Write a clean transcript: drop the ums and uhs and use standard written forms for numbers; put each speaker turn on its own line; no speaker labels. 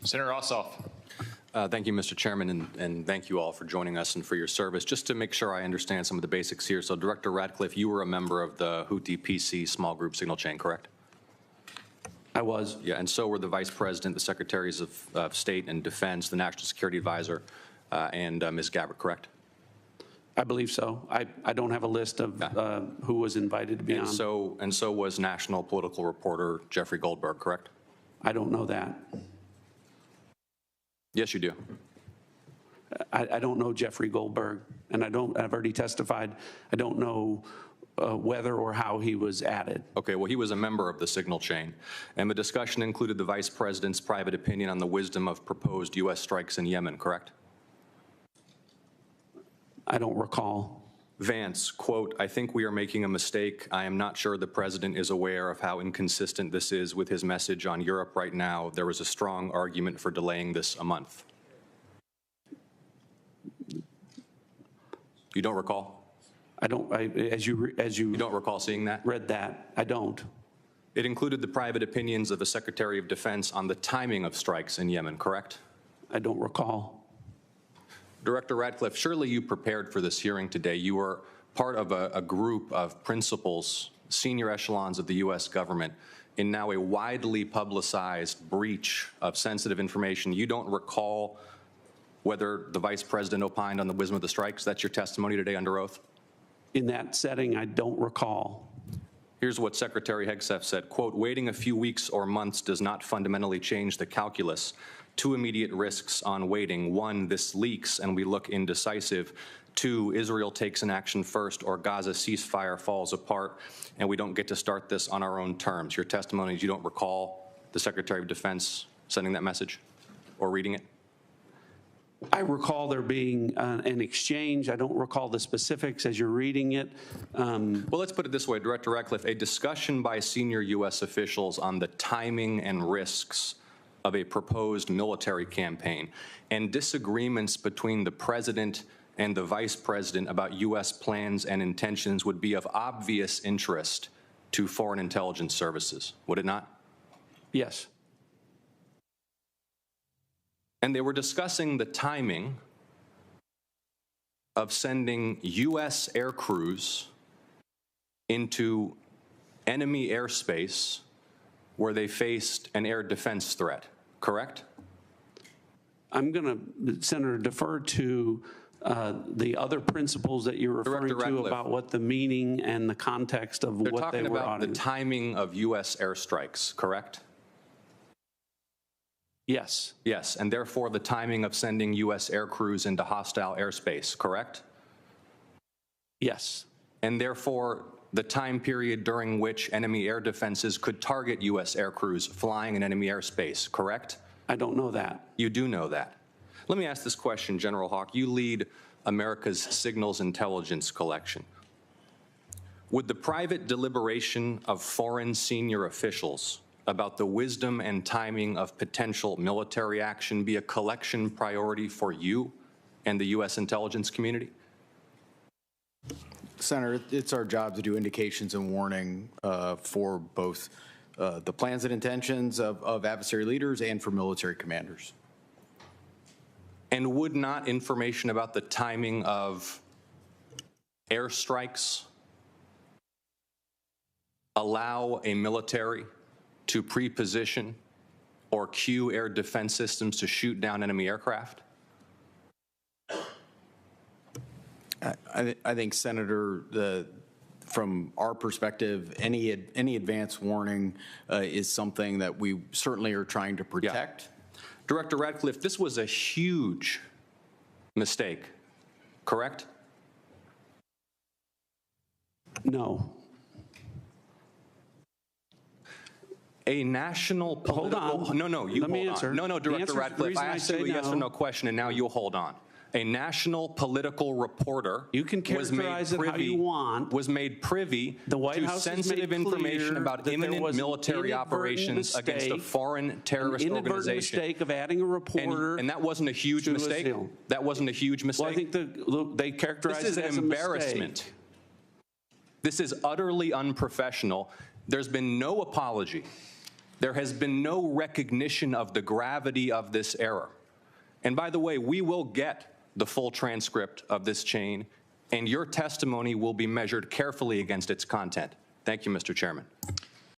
Senator Ossoff.
Thank you, Mr. Chairman, and thank you all for joining us and for your service. Just to make sure I understand some of the basics here, so Director Ratcliffe, you were a member of the Houthi PC small group signal chain, correct?
I was.
Yeah, and so were the Vice President, the Secretaries of State and Defense, the National Security Advisor, and Ms. Gabbard, correct?
I believe so. I don't have a list of who was invited to be on.
And so was national political reporter Jeffrey Goldberg, correct?
I don't know that.
Yes, you do.
I don't know Jeffrey Goldberg, and I've already testified. I don't know whether or how he was added.
Okay, well, he was a member of the signal chain, and the discussion included the Vice President's private opinion on the wisdom of proposed U.S. strikes in Yemen, correct?
I don't recall.
Vance, quote, "I think we are making a mistake. I am not sure the President is aware of how inconsistent this is with his message on Europe right now. There was a strong argument for delaying this a month." You don't recall?
I don't. As you
don't recall seeing that?
Read that? I don't.
It included the private opinions of the Secretary of Defense on the timing of strikes in Yemen, correct?
I don't recall.
Director Ratcliffe, surely you prepared for this hearing today. You were part of a group of principals, senior echelons of the U.S. government, in now a widely publicized breach of sensitive information. You don't recall whether the Vice President opined on the wisdom of the strikes? That's your testimony today under oath?
In that setting, I don't recall.
Here's what Secretary Hegseth said, quote, "Waiting a few weeks or months does not fundamentally change the calculus. Two immediate risks on waiting. One, this leaks and we look indecisive. Two, Israel takes an action first or Gaza ceasefire falls apart and we don't get to start this on our own terms." Your testimony is you don't recall the Secretary of Defense sending that message or reading it?
I recall there being an exchange. I don't recall the specifics as you're reading it.
Well, let's put it this way, Director Ratcliffe, a discussion by senior U.S. officials on the timing and risks of a proposed military campaign and disagreements between the President and the Vice President about U.S. plans and intentions would be of obvious interest to foreign intelligence services, would it not?
Yes.
And they were discussing the timing of sending U.S. air crews into enemy airspace where they faced an air defense threat, correct?
I'm going to, Senator, defer to the other principles that you're referring to about what the meaning and the context of what they were
auditing. They're talking about the timing of U.S. airstrikes, correct?
Yes.
Yes, and therefore the timing of sending U.S. air crews into hostile airspace, correct?
Yes.
And therefore the time period during which enemy air defenses could target U.S. air crews flying in enemy airspace, correct?
I don't know that.
You do know that. Let me ask this question, General Hawk. You lead America's signals intelligence collection. Would the private deliberation of foreign senior officials about the wisdom and timing of potential military action be a collection priority for you and the U.S. intelligence community?
Senator, it's our job to do indications and warning for both the plans and intentions of adversary leaders and for military commanders.
And would not information about the timing of airstrikes allow a military to pre-position or cue air defense systems to shoot down enemy aircraft?
I think, Senator, from our perspective, any advance warning is something that we certainly are trying to protect.
Yeah. Director Ratcliffe, this was a huge mistake, correct?
No.
A national political...
Hold on.
No, you
Let me
hold
answer.
on. No, Director Ratcliffe, I asked you a yes or no question, and now you'll hold on. A national political reporter
you can characterize it how you want.
Was made privy to sensitive information about imminent military operations against a foreign terrorist organization.
Mistake of adding a reporter.
And that wasn't a huge mistake? That wasn't a huge mistake?
Well, I think they characterize it as
an embarrassment. This is utterly unprofessional. There's been no apology. There has been no recognition of the gravity of this error. And by the way, we will get the full transcript of this chain, and your testimony will be measured carefully against its content. Thank you, Mr. Chairman.